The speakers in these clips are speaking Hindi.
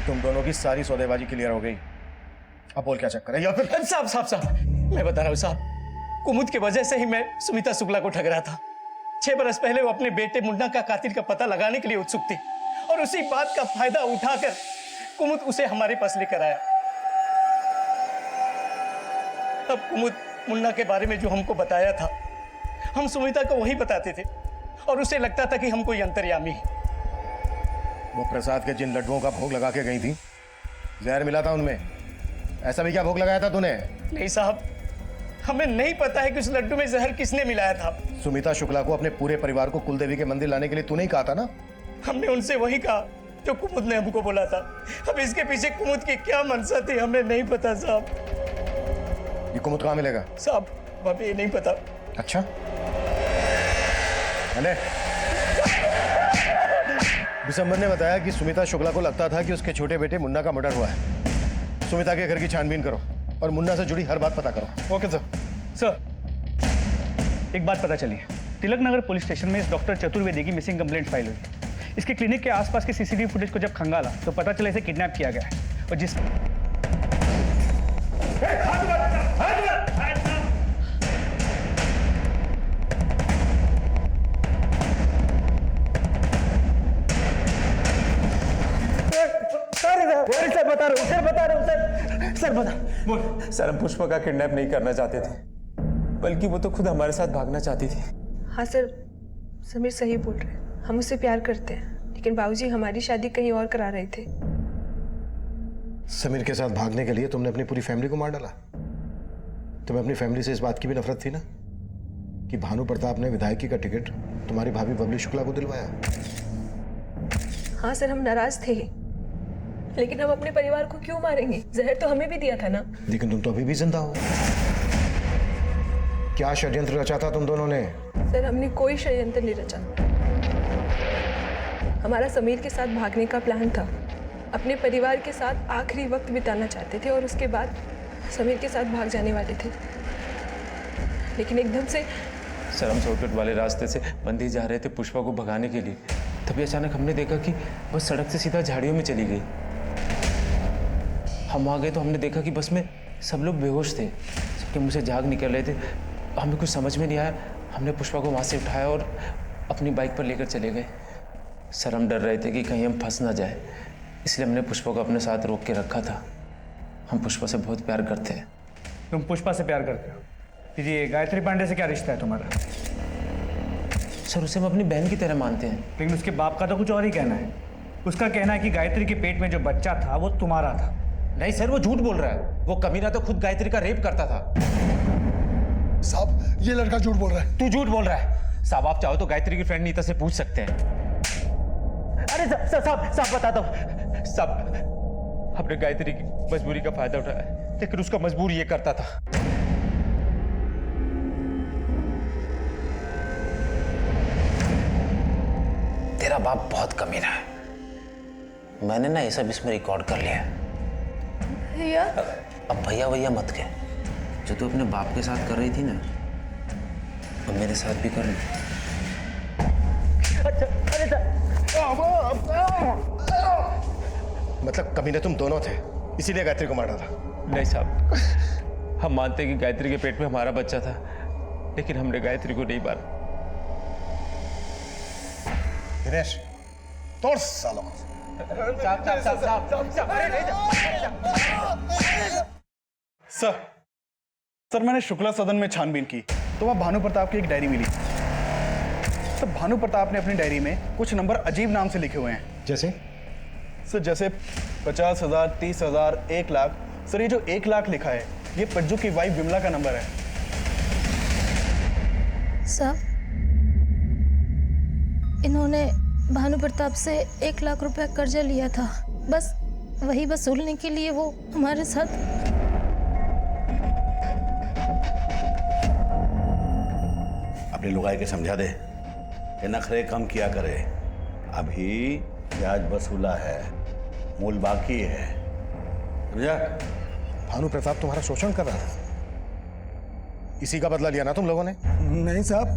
तुम दोनों की सारी सौदेबाजी क्लियर हो गई। अब बोल क्या चक्कर है, या फिर साहब मैं बता रहा हूँ साहब, कुमुद की वजह से ही मैं सुमिता शुक्ला को ठग रहा था। 6 बरस पहले वो अपने बेटे मुन्ना का कातिल का पता लगाने के लिए उत्सुक थी और उसी बात का फायदा उठाकर कुमुद उसे हमारे पास लेकर आया। अब कुमुद मुन्ना के बारे में जो हमको बताया था, हम सुमिता को वही बताते थे और उसे लगता था कि हम कोई अंतर्यामी है। वो प्रसाद के जिन लड्डुओं का भोग लगा के गई थी, जहर मिला था उनमें, ऐसा भी क्या भोग लगाया था तूने? नहीं साहब, हमें नहीं पता है कि उस लड्डू में जहर किसने मिलाया था। सुमिता शुक्ला को अपने पूरे परिवार को कुलदेवी के मंदिर लाने के लिए तूने ही कहा था ना? हमने उनसे वही कहा जो कुमुद ने हमको बोला था। अब इसके पीछे कुमुद की क्या मंशा थी हमें नहीं पता साहब। ये कुमुद कहाँ मिलेगा? साहब हमें ये नहीं पता। अच्छा, अरे दिसंबर ने बताया कि सुमिता शुक्ला को लगता था कि उसके छोटे बेटे मुन्ना का मर्डर हुआ है। सुमिता के घर की छानबीन करो और मुन्ना से जुड़ी हर बात पता करो। Okay sir. एक बात पता चली है, तिलक नगर पुलिस स्टेशन में इस डॉक्टर चतुर्वेदी की मिसिंग कंप्लेंट फाइल हुई। इसके क्लिनिक के आसपास के सीसीटीवी फुटेज को जब खंगाला तो पता चला इसे किडनैप किया गया है और जिस सर हम पुष्पा का किडनैप नहीं करना चाहते थे, बल्कि वो तो खुद हमारे साथ भागना चाहती थी। हाँ सर, समीर सही बोल रहे हैं, हम उससे प्यार करते हैं, लेकिन बाबूजी हमारी शादी कहीं और करा रहे थे। समीर के साथ भागने के लिए तुमने अपनी पूरी फैमिली को मार डाला। तुम्हें अपनी फैमिली से इस बात की भी नफरत थी ना कि भानु प्रताप ने विधायकी का टिकट तुम्हारी भाभी बबली शुक्ला को दिलवाया। हाँ सर, हम नाराज थे, लेकिन हम अपने परिवार को क्यों मारेंगे? जहर तो हमें भी दिया था ना। लेकिन तुम तो अभी भी जिंदा हो। क्या षड्यंत्र रचा था तुम दोनों ने? सर हमने कोई षड्यंत्र नहीं रचा। हमारा समीर के साथ भागने का प्लान था। अपने परिवार के साथ आखिरी वक्त बिताना चाहते थे और उसके बाद समीर के साथ भाग जाने वाले थे, लेकिन एकदम से सर हम शॉर्टकट वाले रास्ते से बंदी जा रहे थे पुष्पा को भगाने के लिए, तभी अचानक हमने देखा कि बस सड़क से सीधा झाड़ियों में चली गई। हम आ गए तो हमने देखा कि बस में सब लोग बेहोश थे, सबके मुंह से झाग निकल रहे थे। हमें कुछ समझ में नहीं आया, हमने पुष्पा को वहाँ से उठाया और अपनी बाइक पर लेकर चले गए। सर हम डर रहे थे कि कहीं हम फंस ना जाए, इसलिए हमने पुष्पा को अपने साथ रोक के रखा था। हम पुष्पा से बहुत प्यार करते हैं। तुम पुष्पा से प्यार करते हो? ये गायत्री पांडे से क्या रिश्ता है तुम्हारा? सर उसे हम अपनी बहन की तरह मानते हैं। लेकिन उसके बाप का तो कुछ और ही कहना है। उसका कहना है कि गायत्री के पेट में जो बच्चा था वो तुम्हारा था। नहीं सर, वो झूठ बोल रहा है। वो कमीना तो खुद गायत्री का रेप करता था। साहब ये लड़का झूठ बोल रहा है। तू झूठ बोल रहा है। साहब आप चाहो तो गायत्री की फ्रेंड नीता से पूछ सकते हैं। अरे साहब बता दो साहब, हमने गायत्री की मजबूरी का फायदा उठाया, लेकिन उसका मजबूर ये करता था। तेरा बाप बहुत कमीना है। मैंने ना ये सब इसमें रिकॉर्ड कर लिया है। भैया अब भैया मत कह। जो तू अपने बाप के साथ कर रही थी ना, अब मेरे साथ भी कर ली। मतलब कमीने तुम दोनों थे, इसीलिए गायत्री को मारा था? नहीं साहब, हम मानते हैं कि गायत्री के पेट में हमारा बच्चा था, लेकिन हमने गायत्री को नहीं मारा। दिनेश तोड़ सालों। सर मैंने शुक्ला सदन में छानबीन की तो वहाँ भानु प्रताप की एक डायरी मिली। तो भानु प्रताप ने अपनी डायरी में कुछ नंबर अजीब नाम से लिखे हुए हैं। जैसे? सर जैसे 50,000, 30,000, 1 लाख। सर ये जो 1 लाख लिखा है ये पज्जू की वाइफ विमला का नंबर है। साहब इन्होंने भानु प्रताप से 1 लाख रुपया कर्जा लिया था, बस वही वसूलने के लिए वो हमारे साथ। अपने लुगाई के समझा दे कि नखरे कम किया करे। अभी ब्याज वसूला है, मूल बाकी है, समझा? भानु प्रताप तुम्हारा शोषण कर रहा था, इसी का बदला लिया ना तुम लोगों ने? नहीं साहब,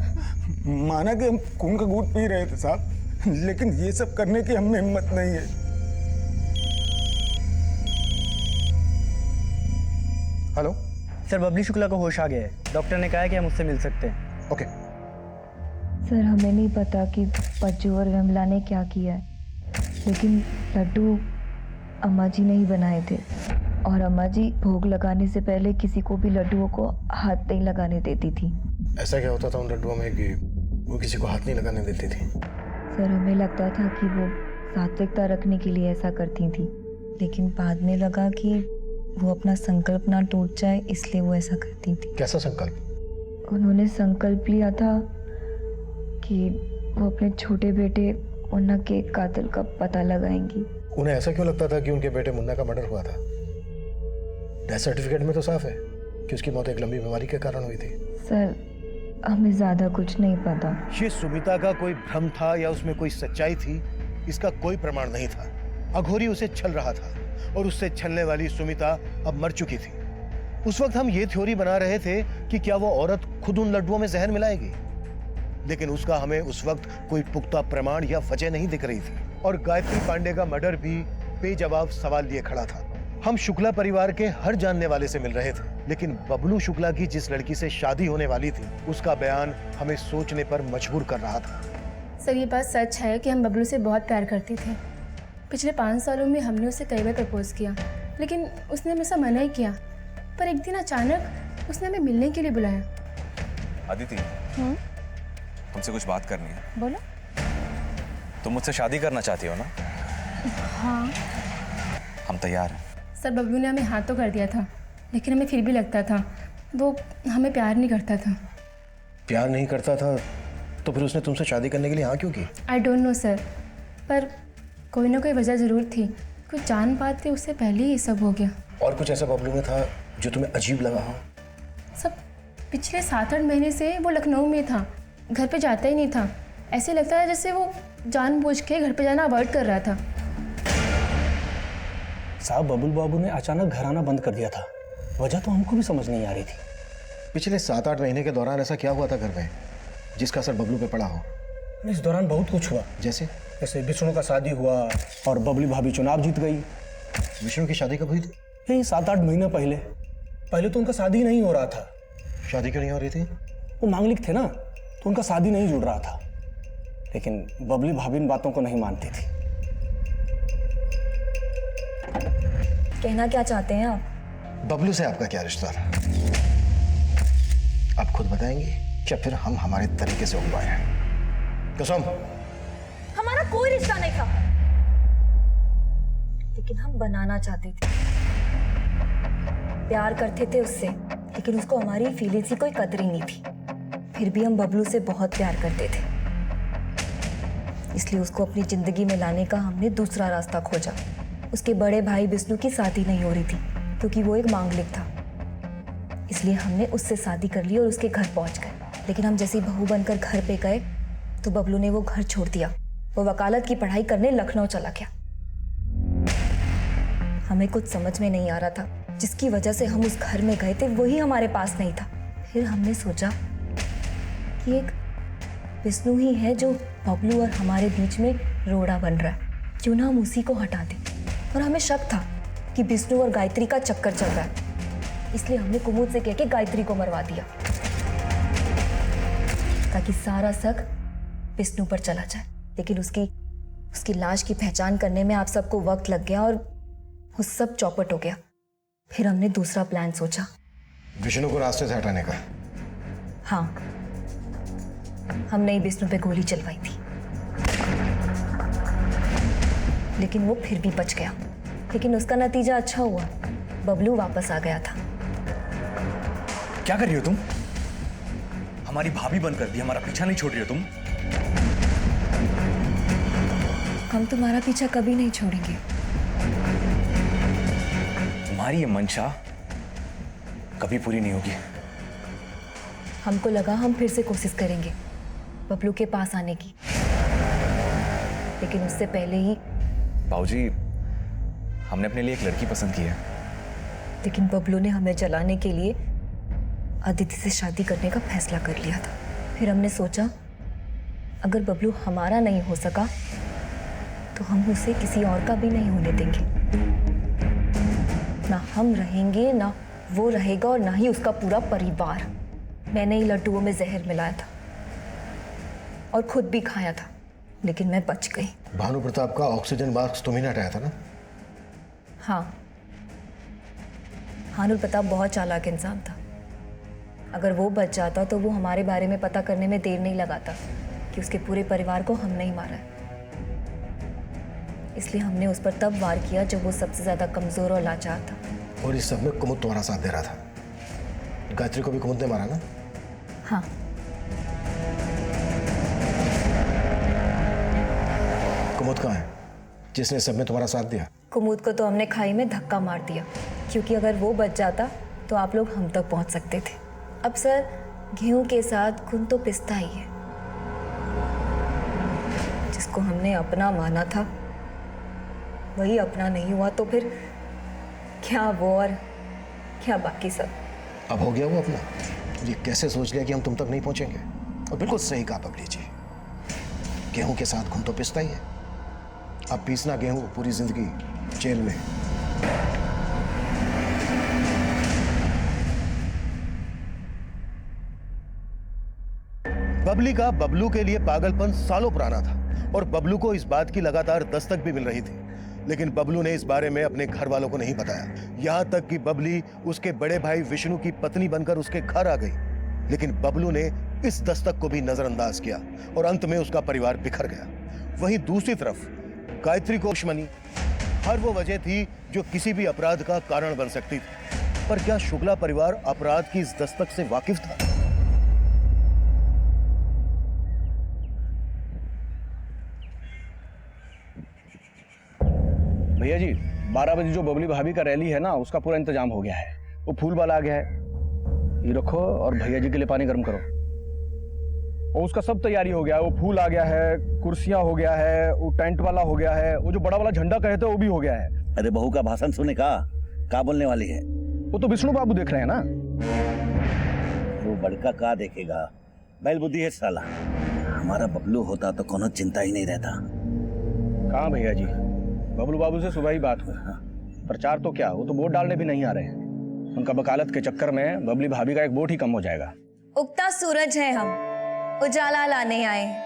माना कि हम खून का घूंट पी रहे थे साहब, लेकिन ये सब करने की हमें हिम्मत नहीं है। हेलो। सर बबली शुक्ला को होश आ गया है, डॉक्टर ने कहा है कि हम उससे मिल सकते हैं। ओके। सर हमें नहीं पता कि पज्जू और विमला ने क्या किया है, लेकिन लड्डू अम्मा जी ने ही बनाए थे और अम्मा जी भोग लगाने से पहले किसी को भी लड्डुओं को हाथ नहीं लगाने देती थी। ऐसा क्या होता था उन लड्डुओं में कि वो किसी को हाथ नहीं लगाने देती थी? सर हमें लगता था कि वो सात्विकता रखने के लिए ऐसा करती थी, लेकिन बाद में लगा कि वो अपना संकल्प ना टूट जाए इसलिए वो ऐसा करती थी। कैसा संकल्प? उन्होंने संकल्प लिया था कि वो अपने छोटे बेटे मुन्ना के कातिल का पता लगाएंगी। उन्हें ऐसा क्यों लगता था कि उनके बेटे मुन्ना का मर्डर हुआ था? डेथ सर्टिफिकेट में तो साफ है कि उसकी मौत एक लंबी बीमारी के कारण हुई थी। सर हमें ज्यादा कुछ नहीं पता। ये सुमिता का कोई भ्रम था या उसमें कोई सच्चाई थी, इसका कोई प्रमाण नहीं था। अघोरी उसे छल रहा था और उससे छलने वाली सुमिता अब मर चुकी थी। उस वक्त हम ये थ्योरी बना रहे थे कि क्या वो औरत खुद उन लड्डुओं में जहर मिलाएगी, लेकिन उसका हमें उस वक्त कोई पुख्ता प्रमाण या वजह नहीं दिख रही थी। और गायत्री पांडे का मर्डर भी बेजवाब सवाल लिए खड़ा था। हम शुक्ला परिवार के हर जानने वाले से मिल रहे थे, लेकिन बबलू शुक्ला की जिस लड़की से शादी होने वाली थी उसका बयान हमें सोचने पर मजबूर कर रहा था। सर ये बात सच है कि हम बबलू से बहुत प्यार करते थे। पिछले 5 सालों में हमने उसे कई बार प्रपोज किया, लेकिन उसने हमेशा मना ही किया। पर एक दिन अचानक उसने हमें मिलने के लिए बुलाया। अदिति, तुमसे कुछ बात करनी है। बोलो। तुम मुझसे शादी करना चाहती हो ना? हाँ। हम तैयार हैं। सर बबलू ने हमें हाँ तो कर दिया था, लेकिन हमें फिर भी लगता था वो हमें प्यार नहीं करता था। प्यार नहीं करता था तो फिर उसने तुमसे शादी करने के लिए हाँ क्यों की? आई डोंट नो सर, पर कोई ना कोई वजह ज़रूर थी। कुछ जान पाते उससे पहले ही सब हो गया। और कुछ ऐसा बबलू में था जो तुम्हें अजीब लगा हो? सब पिछले 7-8 महीने से वो लखनऊ में था, घर पे जाता ही नहीं था। ऐसे लगता है जैसे वो जानबूझ के घर पे जाना अवॉइड कर रहा था। साहब बबुल बाबू ने अचानक घर आना बंद कर दिया था, वजह तो हमको भी समझ नहीं आ रही थी। पिछले 7-8 महीने के दौरान ऐसा क्या हुआ था घर में जिसका असर बबलू पे पड़ा हो? इस दौरान बहुत कुछ हुआ। जैसे विष्णु का शादी हुआ और बबली भाभी चुनाव जीत गई। विष्णु की शादी कब हुई थी? यही 7-8 महीने पहले तो उनका शादी नहीं हो रहा था। शादी क्यों नहीं हो रही थी? वो मांगलिक थे ना, तो उनका शादी नहीं जुड़ रहा था। लेकिन बबली भाभी इन बातों को नहीं मानती थी। कहना क्या चाहते हैं आप? बबलू से आपका क्या रिश्ता था? आप खुद बताएंगी या फिर हम हमारे तरीके से उगवाए हैं? कसम। हमारा कोई रिश्ता नहीं था, लेकिन हम बनाना चाहते थे। प्यार करते थे उससे, लेकिन उसको हमारी फीलिंग्स की कोई कदर ही नहीं थी। फिर भी हम बबलू से बहुत प्यार करते थे, इसलिए उसको अपनी जिंदगी में लाने का हमने दूसरा रास्ता खोजा। उसके बड़े भाई विष्णु की शादी नहीं हो रही थी क्योंकि वो एक मांगलिक था, इसलिए हमने उससे शादी कर ली और उसके घर पहुंच गए। लेकिन हम जैसे ही बहू बनकर घर पे गए तो बबलू ने वो घर छोड़ दिया। वो वकालत की पढ़ाई करने लखनऊ चला गया। हमें कुछ समझ में नहीं आ रहा था, जिसकी वजह से हम उस घर में गए थे वही हमारे पास नहीं था। फिर हमने सोचा कि एक विष्णु ही है जो बबलू और हमारे बीच में रोड़ा बन रहा है, क्यों ना हम उसी को हटा दें। और हमें शक था कि विष्णु और गायत्री का चक्कर चल रहा है, इसलिए हमने कुमुद से कह के गायत्री को मरवा दिया ताकि सारा शक विष्णु पर चला जाए। लेकिन उसकी लाश की पहचान करने में आप सबको वक्त लग गया और वो सब चौपट हो गया। फिर हमने दूसरा प्लान सोचा, विष्णु को रास्ते से हटाने का। हाँ, हमने विष्णु पे गोली चलवाई थी, लेकिन वो फिर भी बच गया। लेकिन उसका नतीजा अच्छा हुआ, बबलू वापस आ गया था। क्या कर रही हो तुम? हमारी भाभी बनकर भी हमारा पीछा नहीं छोड़ रही हो तुम? हम तुम्हारा पीछा कभी नहीं छोड़ेंगे। तुम्हारी ये मंशा कभी पूरी नहीं होगी। हमको लगा हम फिर से कोशिश करेंगे बबलू के पास आने की, लेकिन उससे पहले ही बाबूजी, हमने अपने लिए एक लड़की पसंद की है। लेकिन बबलू ने हमें जलाने के लिए अदिति से शादी करने का फैसला कर लिया था। फिर हमने सोचा अगर बबलू हमारा नहीं हो सका तो हम उसे किसी और का भी नहीं होने देंगे। ना हम रहेंगे ना वो रहेगा और ना ही उसका पूरा परिवार। मैंने ही लड्डुओं में जहर मिलाया था और खुद भी खाया था, लेकिन मैं बच गई। भानु प्रताप का ऑक्सीजन मास्क तुम ही ने हटाया था ना? हाँ, भानु प्रताप बहुत चालाक इंसान था। अगर वो बच जाता तो वो हमारे बारे में पता करने में देर नहीं लगाता कि उसके पूरे परिवार को हमने ही मारा है। इसलिए हमने उस पर तब वार किया जब वो सबसे ज्यादा कमजोर और लाचार था। और इस सब में कुमुद तुम्हारा साथ दे रहा था। गायत्री को भी कुमुद ने मारा ना? हाँ। कुमुद कहाँ है जिसने सब में तुम्हारा साथ दिया? कुमुद को तो हमने खाई में धक्का मार दिया, क्योंकि अगर वो बच जाता तो आप लोग हम तक पहुंच सकते थे। अब सर, गेहूं के साथ खून तो पिसता ही है। जिसको हमने अपना माना था वही अपना नहीं हुआ तो फिर क्या वो और क्या बाकी सब। अब हो गया वो अपना। ये कैसे सोच लिया कि हम तुम तक नहीं पहुंचेंगे? और बिल्कुल सही कहा बबली जी, गेहूं के साथ खून तो पिसता ही है। अब पीसना गेहूं पूरी जिंदगी जेल में। बबली का बबलू के लिए पागलपन सालों पुराना था और बबलू को इस बात की लगातार दस्तक भी मिल रही थी, लेकिन बबलू ने इस बारे में अपने घर वालों को नहीं बताया। यहां तक कि बबली उसके बड़े भाई विष्णु की पत्नी बनकर उसके घर आ गई, लेकिन बबलू ने इस दस्तक को भी नजरअंदाज किया और अंत में उसका परिवार बिखर गया। वहीं दूसरी तरफ गायत्री को दुश्मनी हर वो वजह थी जो किसी भी अपराध का कारण बन सकती थी। पर क्या शुक्ला परिवार अपराध की इस दस्तक से वाकिफ था? भैया जी, 12 बजे जो बबली भाभी का रैली है ना, उसका पूरा इंतजाम हो गया है। वो फूल वाला आ गया है, ये रखो और भैया जी के लिए पानी गर्म करो। और उसका सब तैयारी हो गया है। वो फूल आ गया है, कुर्सियां हो गया है, वो टेंट वाला हो गया है, वो जो बड़ा वाला झंडा कहते हैं वो भी हो गया है। अरे बहू का भाषण सुने का बोलने वाली है? वो तो विष्णु बाबू देख रहे हैं ना। वो बड़का का देखेगा, बैल बुद्धि है साला। हमारा बबलू होता तो कोनो चिंता ही नहीं रहता। कहाँ भैया जी, बबलू बाबू से सुबह ही बात हुई। प्रचार तो क्या, वो तो वोट डालने भी नहीं आ रहे हैं। उनका वकालत के चक्कर में बबली भाभी का एक वोट ही कम हो जाएगा। उगता सूरज है, हम उजाला लाने आए हैं।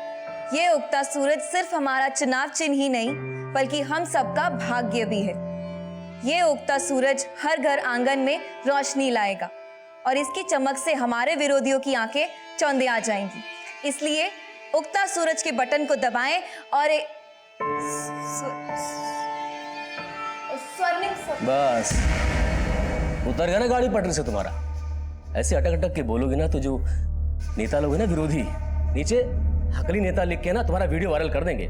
ये उगता सूरज सिर्फ हमारा चुनाव चिन्ह ही नहीं बल्कि हम सबका भाग्य भी है। ये उगता सूरज हर घर आंगन में रोशनी लाएगा और इसकी चमक से हमारे विरोधियों की आंखें चौंधे आ जाएंगी। इसलिए उगता सूरज के बटन को दबाएं और बस उतर गया ना गाड़ी पटरी से तुम्हारा। ऐसे अटक अटक के बोलोगे ना तो जो नेता लोग हैं ना विरोधी, नीचे हकली नेता लिख के ना तुम्हारा वीडियो वायरल कर देंगे,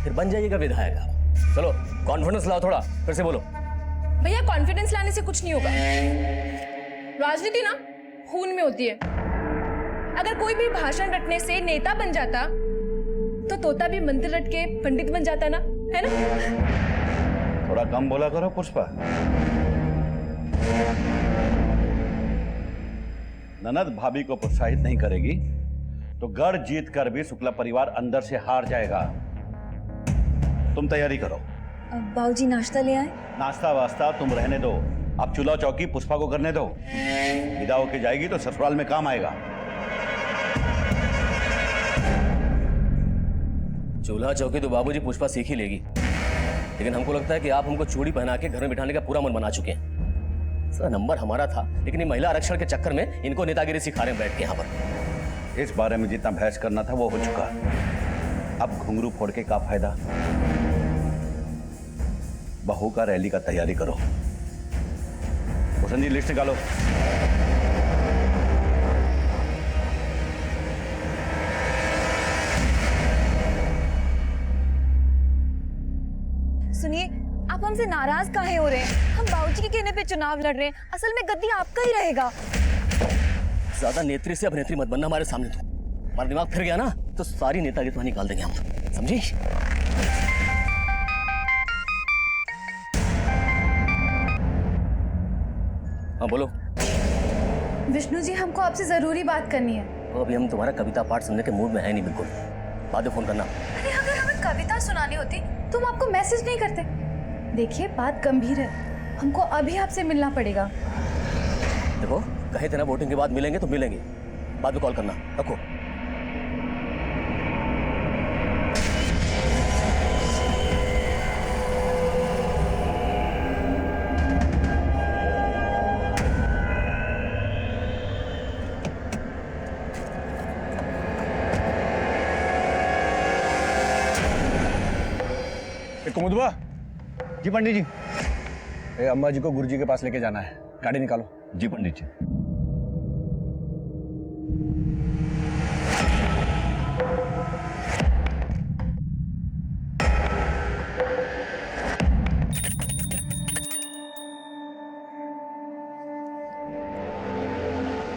फिर बन जाइएगा विधायक। चलो कॉन्फिडेंस लाओ थोड़ा, फिर से बोलो। भैया कॉन्फिडेंस लाने से कुछ नहीं होगा। राजनीति ना खून में होती है। अगर कोई भी भाषण रटने से नेता बन जाता तो तोता भी मंत्र रट के पंडित बन जाता ना, है ना? थोड़ा कम बोला करो पुष्पा। ननद भाभी को प्रोत्साहित नहीं करेगी तो गढ़ जीत कर भी शुक्ला परिवार अंदर से हार जाएगा। तुम तैयारी करो। बाबूजी नाश्ता ले आए? नाश्ता वास्ता तुम रहने दो, अब चूल्हा चौकी पुष्पा को करने दो। विदा होके जाएगी तो ससुराल में काम आएगा। चूल्हा चौकी तो बाबूजी पुष्पा सीख ही लेगी, लेकिन हमको लगता है कि आप हमको चूड़ी पहना के घर में बिठाने का पूरा मन बना चुके हैं। सर नंबर हमारा था, लेकिन ये महिला आरक्षण के चक्कर में इनको नेतागिरी सिखा रहे हैं बैठ के यहाँ पर। इस बारे में जितना बहस करना था वो हो चुका। अब घुंघरू फोड़ के क्या फायदा। बहू का रैली का तैयारी करो। भूषण जी लिस्ट निकालो। सुनिए, आप हमसे नाराज काहे हो रहे हैं? हम बाबूजी के कहने पे चुनाव लड़ रहे हैं। असल में गद्दी आपका ही रहेगा। ज्यादा नेत्री से अभिनेत्री मत बनना हमारे सामने। तो हमारा दिमाग फिर गया ना तो सारी नेतागिरी निकाल देंगे हम, समझी? हाँ बोलो। विष्णु जी, हमको आपसे जरूरी बात करनी है। तो अभी हम तुम्हारा कविता पाठ सुनने के मूड में है नहीं बिल्कुल। बाद में फोन करना। अरे अगर हमें कविता सुनानी होती तो हम आपको मैसेज नहीं करते। देखिए बात गंभीर है, हमको अभी आपसे मिलना पड़ेगा। देखो कहे थे ना वोटिंग के बाद मिलेंगे तो मिलेंगे, बाद में कॉल करना, रखो। कुमुदवा, जी पंडित जी। अम्मा जी को गुरुजी के पास लेके जाना है, गाड़ी निकालो। जी पंडित जी।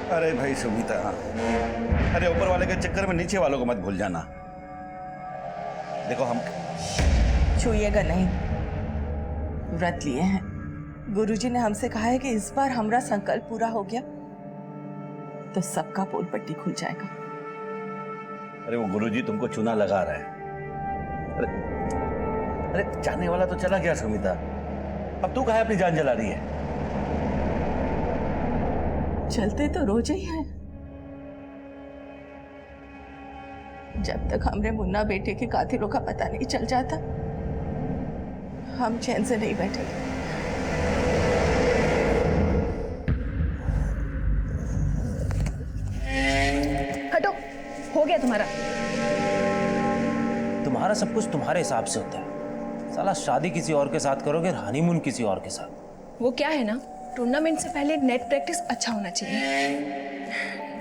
अरे भाई सुमिता, अरे ऊपर वाले के चक्कर में नीचे वालों को मत भूल जाना। देखो हम छूइएगा नहीं, व्रत लिए हैं। गुरुजी ने हमसे कहा है कि इस बार हमारा संकल्प पूरा हो गया तो सबका पोल पट्टी खुल जाएगा। अरे वो गुरुजी तुमको चूना लगा रहा है। अरे जाने वाला तो चला गया सुमिता, अब तू काहे अपनी जान जला रही है? चलते तो रोज ही हैं। जब तक हमरे मुन्ना बेटे के कातिलों का पता नहीं चल जाता हम चैन से नहीं बैठेंगे। हटो, हो गया तुम्हारा। तुम्हारा सब कुछ तुम्हारे हिसाब से होता है। साला शादी किसी और के साथ करोगे और हनीमून किसी और के साथ। वो क्या है ना, टूर्नामेंट से पहले नेट प्रैक्टिस अच्छा होना चाहिए,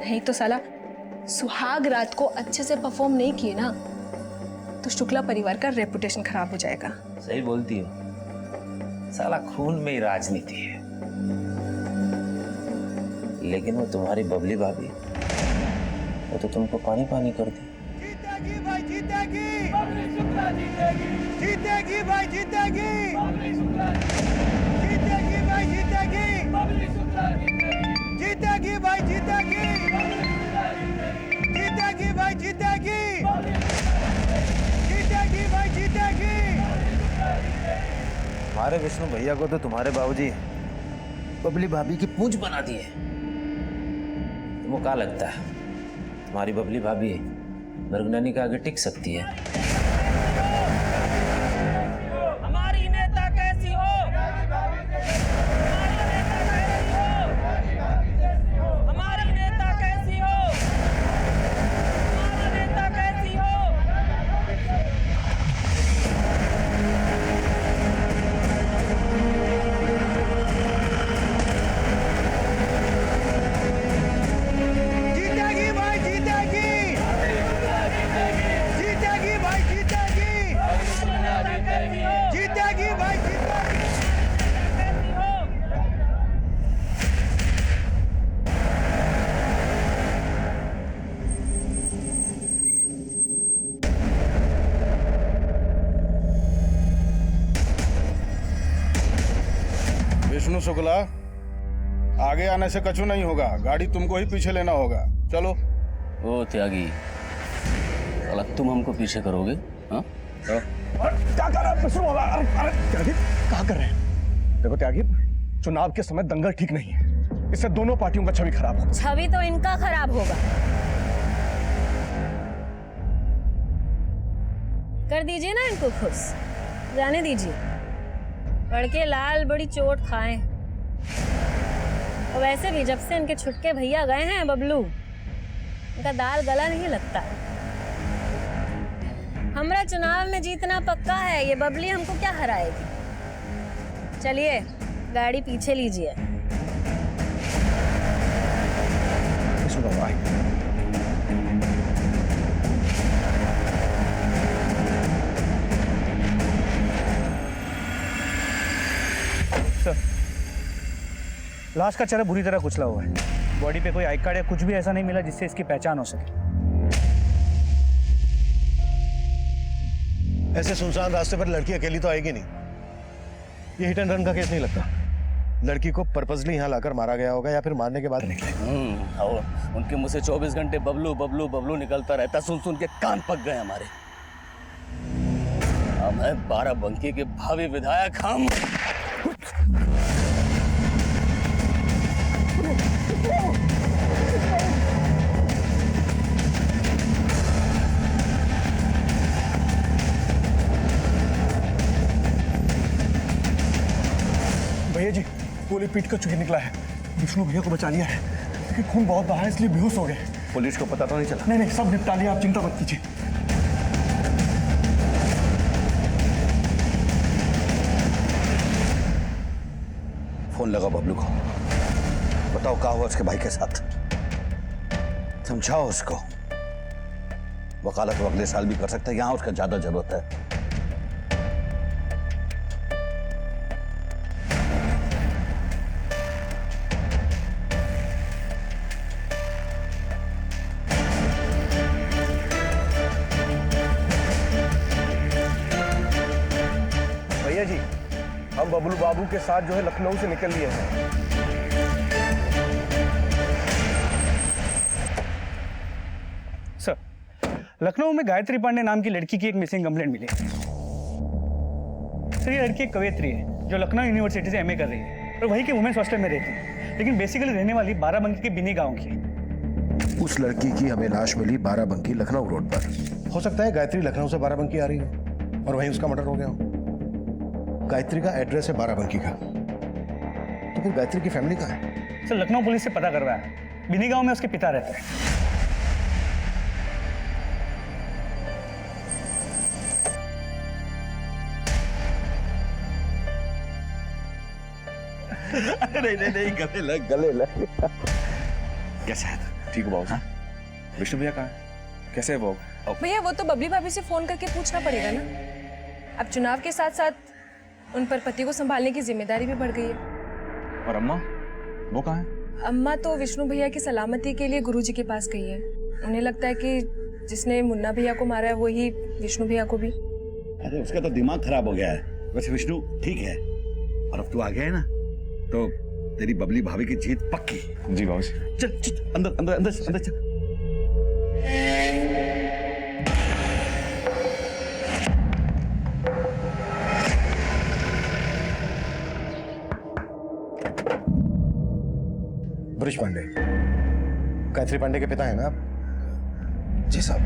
नहीं तो साला सुहाग रात को अच्छे से परफॉर्म नहीं किए ना तो शुक्ला परिवार का रेपुटेशन खराब हो जाएगा। सही बोलती हो, साला खून में ही राजनीति है। लेकिन वो तुम्हारी बबली भाभी, वो तो तुमको पानी पानी कर दी। जीतेगी भाई जीतेगी, जीतेगी भाई जीतेगी, जीतेगी भाई जीतेगी, जीतेगी भाई जीतेगी, जीतेगी भाई जीतेगी, जीतेगी भाई जीतेगी। हमारे विष्णु भैया को तो तुम्हारे बाबूजी बबली भाभी की पूंछ बना दी है। तुमको क्या लगता है तुम्हारी बबली भाभी मृगननी के आगे टिक सकती है? हमारी नेता कैसी हो? हमारी नेता कैसी हो? हमारा नेता कैसी हो? जीतेगी भाई जीतेगी, जीतेगी भाई जीतेगी, जीतेगी भाई जीतेगी। विष्णु शुक्ला, आगे आने से कछु नहीं होगा, गाड़ी तुमको ही पीछे लेना होगा। चलो। ओ त्यागी, साला तुम हमको पीछे करोगे? हाँ? क्या कर रहे हैं विष्णु? अरे त्यागी क्या कर रहे हैं? देखो त्यागी, चुनाव के समय दंगल ठीक नहीं है, इससे दोनों पार्टियों का छवि खराब होगा। छवि तो इनका खराब होगा। कर दीजिए ना इनको खुश, जाने दीजिए, लड़के लाल बड़ी चोट खाएं। और वैसे भी जब से इनके छुटके भैया गए हैं बबलू, इनका दाल गला नहीं लगता। हमरा चुनाव में जीतना पक्का है, ये बबली हमको क्या हराएगी। चलिए गाड़ी पीछे लीजिए। लाश का चेहरा बुरी तरह कुचला हुआ है, बॉडी पे कोई आई कार्ड या कुछ भी ऐसा नहीं मिला जिससे इसकी पहचान हो सके। ऐसे सुनसान रास्ते पर लड़की अकेली तो आएगी नहीं। ये हिट एंड रन का केस नहीं लगता। लड़की को पर्पसली यहाँ लाकर मारा गया होगा या फिर मारने के बाद निकले। और उनके मुंह से 24 घंटे बबलू बबलू बबलू निकलता रहता, सुन सुन के कान पक गए हमारे। अब है बाराबंकी के भावी विधायक हम। भैया जी, गोली पीट कर चुके निकला है। विष्णु भैया को बचा लिया है, लेकिन खून बहुत बहा है इसलिए बेहोश हो गए। पुलिस को पता तो नहीं चला? नहीं, सब निपटा लिया, आप चिंता मत कीजिए। फोन लगा बबलू को, बताओ क्या हुआ उसके भाई के साथ, समझाओ उसको। वकालत वो अगले साल भी कर सकता है, यहां उसका ज्यादा जरूरत है। भैया जी, हम बबलू बाबू के साथ जो है लखनऊ से निकल लिए हैं। सर, लखनऊ में गायत्री पांडे नाम की लड़की की एक मिसिंग कंप्लेंट मिली। सर, ये लड़की एक कवयित्री है जो लखनऊ यूनिवर्सिटी से एमए कर रही है और वहीं के वुमेन्स हॉस्टल में रहती है, लेकिन बेसिकली रहने वाली बाराबंकी के बिनी गांव की है। उस लड़की की हमें लाश मिली बाराबंकी लखनऊ रोड पर। हो सकता है गायत्री लखनऊ से बाराबंकी आ रही हो और वहीं उसका मर्डर हो गया हो। गायत्री का एड्रेस है बाराबंकी का, तो फिर गायत्री की फैमिली कहाँ है? सर, लखनऊ पुलिस से पता करवाया, बिनी गांव में उसके पिता रहते हैं। नहीं, गले लग। कैसा है? ठीक हो बाबू? विष्णु भैया कहाँ है? कैसे है वो? भैया वो तो बबली भाभी से फोन करके पूछना पड़ेगा ना। अब चुनाव के साथ साथ उन पर पति को संभालने की जिम्मेदारी भी बढ़ गई है। और अम्मा, वो कहाँ है? अम्मा तो विष्णु भैया की सलामती के लिए गुरुजी के पास गई है। उन्हें लगता है कि जिसने मुन्ना भैया को मारा है वही विष्णु भैया को भी। अरे उसका तो दिमाग खराब हो गया है। वैसे विष्णु ठीक है, और अब तू आ गया है ना, तो तेरी बबली भाभी की जीत पक्की। जी बाबू। चल चल अंदर अंदर अंदर अंदर चल। ब्रिज पांडे, गायत्री पांडे के पिता है ना आप? जी साहब,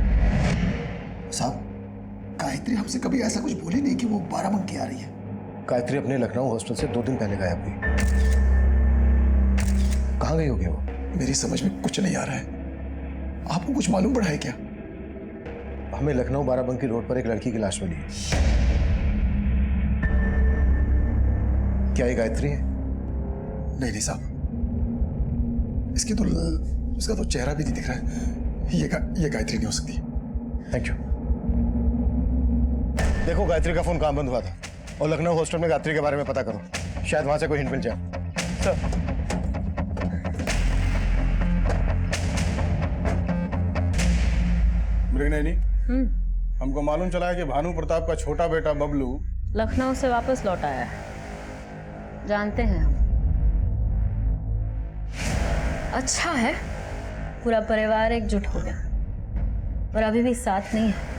गायत्री हमसे कभी ऐसा कुछ बोली नहीं कि वो बाराबंकी आ रही है। गायत्री अपने लखनऊ हॉस्टल से 2 दिन पहले गायब हुई। कहाँ गई होगी वो? मेरी समझ में कुछ नहीं आ रहा है। आपको कुछ मालूम पड़ा है क्या? हमें लखनऊ बाराबंकी रोड पर एक लड़की की लाश मिली है। क्या ये गायत्री है? नहीं साहब, इसका तो चेहरा भी नहीं दिख रहा है। ये गायत्री नहीं हो सकती। Thank you. देखो गायत्री का फोन कहाँ बंद हुआ था और लखनऊ हॉस्टल में गायत्री के बारे में पता करो, शायद वहां से कोई हिंट मिल जाए। सर, मृगनयनी, हमको मालूम चला है कि भानु प्रताप का छोटा बेटा बबलू लखनऊ से वापस लौट आया है। जानते हैं हम। अच्छा है, पूरा परिवार एकजुट हो गया और अभी भी साथ नहीं है।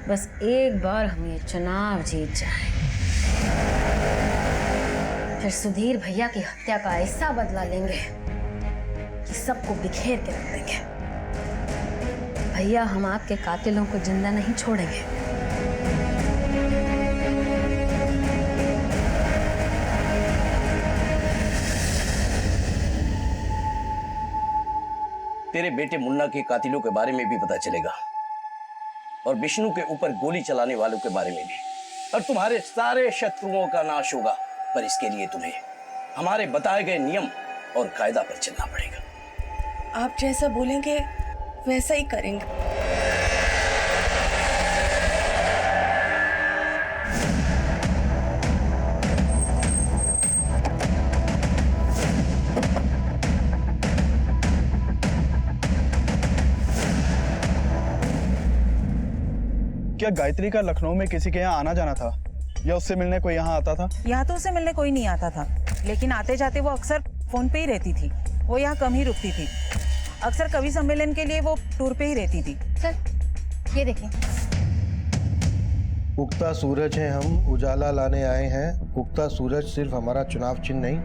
बस एक बार हम ये चुनाव जीत जाए, फिर सुधीर भैया की हत्या का ऐसा बदला लेंगे कि सबको बिखेर के रख देंगे। भैया, हम आपके कातिलों को जिंदा नहीं छोड़ेंगे। तेरे बेटे मुन्ना के कातिलों के बारे में भी पता चलेगा और विष्णु के ऊपर गोली चलाने वालों के बारे में भी, और तुम्हारे सारे शत्रुओं का नाश होगा। पर इसके लिए तुम्हें हमारे बताए गए नियम और कायदा पर चलना पड़ेगा। आप जैसा बोलेंगे वैसा ही करेंगे। क्या गायत्री का लखनऊ में किसी के यहाँ आना जाना था या उससे मिलने कोई यहाँ आता था? यहाँ तो उसे मिलने कोई नहीं आता था, लेकिन आते जाते वो अक्सर फोन पे ही रहती थी। वो यहाँ कम ही रुकती थी। अक्सर कवि सम्मेलन के लिए वो टूर पे ही रहती थी। सर, ये देखिए। उगता सूरज है, हम उजाला लाने आए हैं। उगता सूरज सिर्फ हमारा चुनाव चिन्ह नहीं,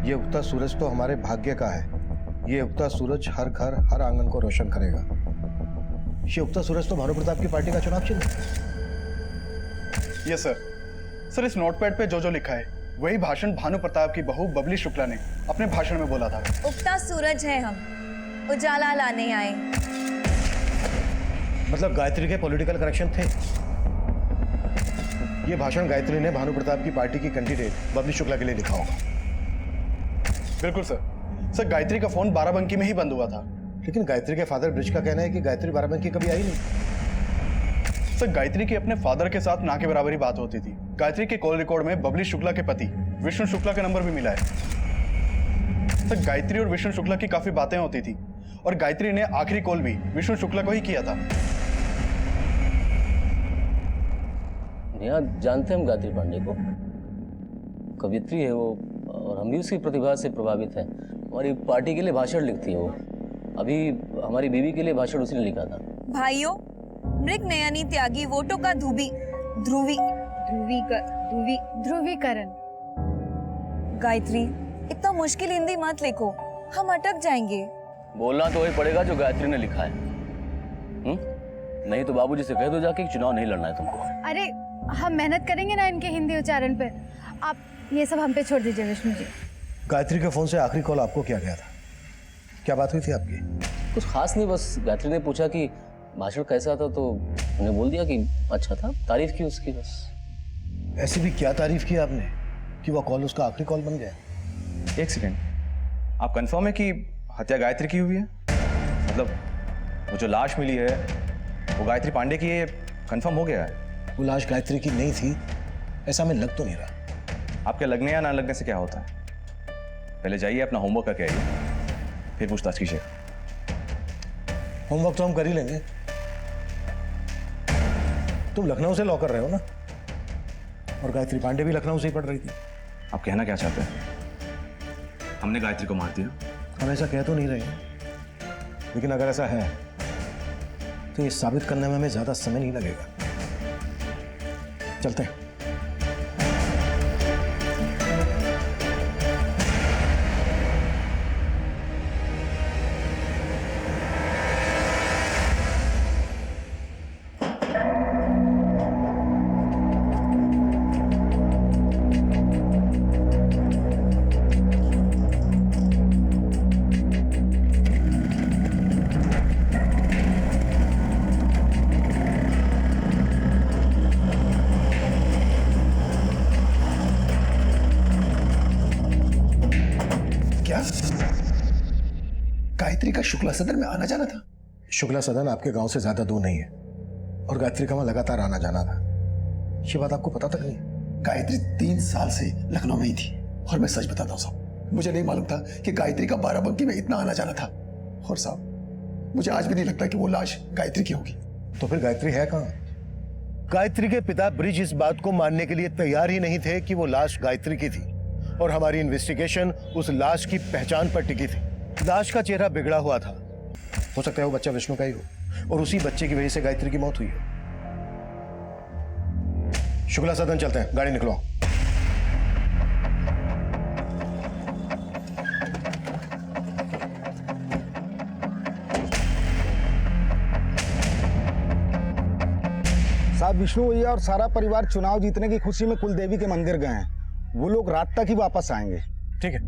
ये उगता सूरज तो हमारे भाग्य का है। ये उगता सूरज हर घर हर आंगन को रोशन करेगा। ये उगता सूरज तो भानु प्रताप की पार्टी का चुनाव चिन्ह है। Yes sir. सर, इस नोटपैड पे जो लिखा है वही भाषण भानु प्रताप की बहू बबली शुक्ला ने अपने भाषण में बोला था। उगता सूरज है हम, उजाला लाने आए। मतलब गायत्री के पॉलिटिकल कनेक्शन थे। ये भाषण गायत्री ने भानु प्रताप की पार्टी की कैंडिडेट बबली शुक्ला के लिए लिखा होगा। बिल्कुल सर। सर गायत्री का फोन बाराबंकी में ही बंद हुआ था। लेकिन गायत्री के फादर ब्रिज का कहना है कि गायत्री बाराबंकी कभी आई नहीं। सर गायत्री की अपने फादर के साथ ना के बराबरी बात होती थी। गायत्री के कॉल रिकॉर्ड में बबली शुक्ला के पति विष्णु शुक्ला का नंबर भी मिला है। सर गायत्री और विष्णु शुक्ला की काफी बातें होती थी और गायत्री ने आखिरी कॉल भी विष्णु शुक्ला को ही किया था। यहाँ जानते हैं हम गायत्री पांडे को, कवियत्री है वो, और हम भी उसकी प्रतिभा से प्रभावित हैं। हमारी पार्टी के लिए भाषण लिखती है वो। अभी हमारी बीवी के लिए भाषण उसने लिखा था। भाइयों, मृग नयनी त्यागी वोटों का ध्रुवीकरण। गायत्री, इतना मुश्किल हिंदी मत लिखो, हम अटक जाएंगे। बोलना तो वही पड़ेगा जो गायत्री ने लिखा है। नहीं तो बाबूजी से कह दो जाके चुनाव नहीं लड़ना है तुमको। अरे हम मेहनत करेंगे ना इनके हिंदी उच्चारण पे। आप ये सब हम पे छोड़ दीजिए विष्णु जी। गायत्री के फोन से आखिरी कॉल आपको क्या गया था? क्या बात हुई थी आपकी? कुछ खास नहीं, बस गायत्री ने पूछा कि भाषण कैसा था तो मैंने बोल दिया कि अच्छा था, तारीफ की उसकी बस। ऐसी भी क्या तारीफ की आपने कि वो कॉल उसका आखिरी कॉल बन गया? एक सेकेंड, आप कंफर्म है कि हत्या गायत्री की हुई है? मतलब वो जो लाश मिली है वो गायत्री पांडे की है, कंफर्म हो गया है? वो लाश गायत्री की नहीं थी ऐसा हमें लग तो नहीं रहा। आपके लगने या ना लगने से क्या होता है? पहले जाइए अपना होमवर्क करके आइए, फिर पूछताछ कीजिए। होमवर्क तो हम कर ही लेंगे। तुम लखनऊ से लॉ कर रहे हो ना, और गायत्री पांडे भी लखनऊ से ही पढ़ रही थी। आप कहना क्या चाहते हैं? हमने गायत्री को मार दिया? हम ऐसा कह तो नहीं रहे, लेकिन अगर ऐसा है तो ये साबित करने में हमें ज्यादा समय नहीं लगेगा। चलते हैं। गायत्री का शुक्ला सदन में आना जाना था? शुक्ला सदन आपके गांव से ज्यादा दूर नहीं है और गायत्री का वहां लगातार आना जाना था। ये बात आपको पता तक नहीं? गायत्री 3 साल से लखनऊ में ही थी, और मैं सच बताता हूँ साहब, मुझे नहीं मालूम था कि गायत्री का बाराबंकी में इतना आना जाना था। और साहब मुझे आज भी नहीं लगता कि वो लाश गायत्री की होगी। तो फिर गायत्री है कहाँ? गायत्री के पिता ब्रिज इस बात को मानने के लिए तैयार ही नहीं थे कि वो लाश गायत्री की थी, और हमारी इन्वेस्टिगेशन उस लाश की पहचान पर टिकी थी। लाश का चेहरा बिगड़ा हुआ था, हो सकता है वो बच्चा विष्णु का ही हो और उसी बच्चे की वजह से गायत्री की मौत हुई हो। शुक्ला सदन चलते हैं, गाड़ी निकलो। साहब, विष्णु भैया और सारा परिवार चुनाव जीतने की खुशी में कुलदेवी के मंदिर गए हैं। वो लोग रात तक ही वापस आएंगे। ठीक है,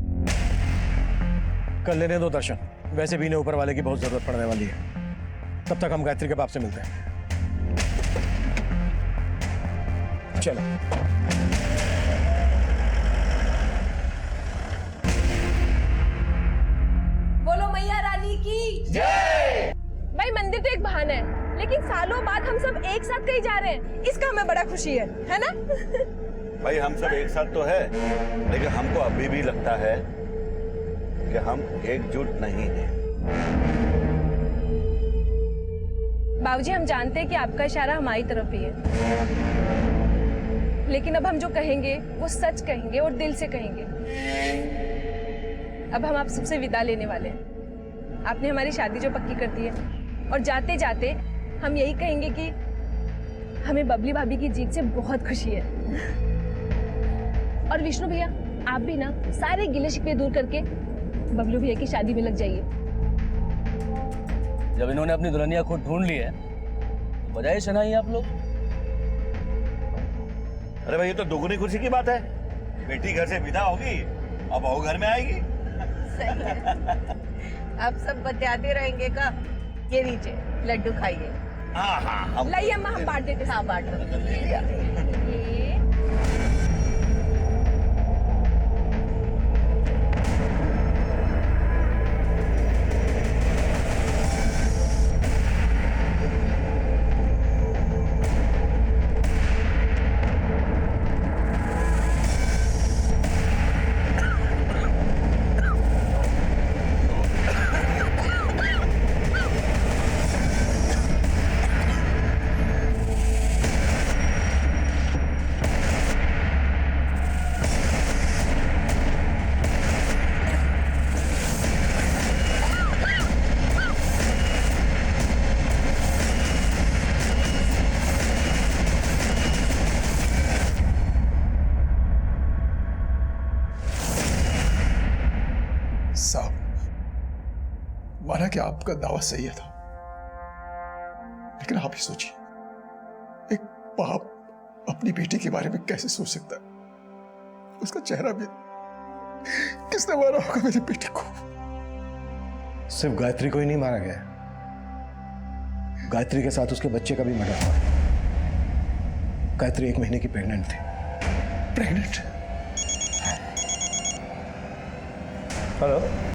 कर लेने दो दर्शन। वैसे भी इन्हें ऊपर वाले की बहुत जरूरत पड़ने वाली है। तब तक हम गायत्री के बाप से मिलते हैं। चलो। बोलो मैया रानी की जय। भाई मंदिर तो एक बहाना है, लेकिन सालों बाद हम सब एक साथ कहीं जा रहे हैं, इसका हमें बड़ा खुशी है ना? भाई हम सब एक साथ तो है, लेकिन हमको अभी भी लगता है कि हम एकजुट नहीं हैं। बाबूजी, हम जानते हैं कि आपका इशारा हमारी तरफ ही है, लेकिन अब हम जो कहेंगे वो सच कहेंगे और दिल से कहेंगे। अब हम आप सबसे विदा लेने वाले हैं। आपने हमारी शादी जो पक्की कर दी है, और जाते जाते हम यही कहेंगे कि हमें बबली भाभी की जीत से बहुत खुशी है। और विष्णु भैया, आप भी ना सारे गिले शिकवे दूर करके बबलू भैया की शादी में लग जाइए। जब इन्होंने अपनी दुल्हनिया खुद ढूंढ ली है तो बजाय शनाई आप लोग। अरे भाई, ये तो दोगुनी खुशी की बात है। बेटी घर से विदा होगी, अब बहू घर में आएगी। सही है। अब सब बतियाते रहेंगे का? ये लीजिए लड्डू खाइए। हाँ हाँ लाइए अम्मा, हम बांट देते। हाँ बांट दो। माना कि आपका दावा सही था, लेकिन आप ही सोचिए, एक बाप अपनी बेटी के बारे में कैसे सोच सकता है? उसका चेहरा भी, किसने मारा होगा मेरी बेटी को? सिर्फ गायत्री को ही नहीं मारा गया, गायत्री के साथ उसके बच्चे का भी मर्डर हुआ। गायत्री 1 महीने की प्रेग्नेंट थी। प्रेग्नेंट? हेलो।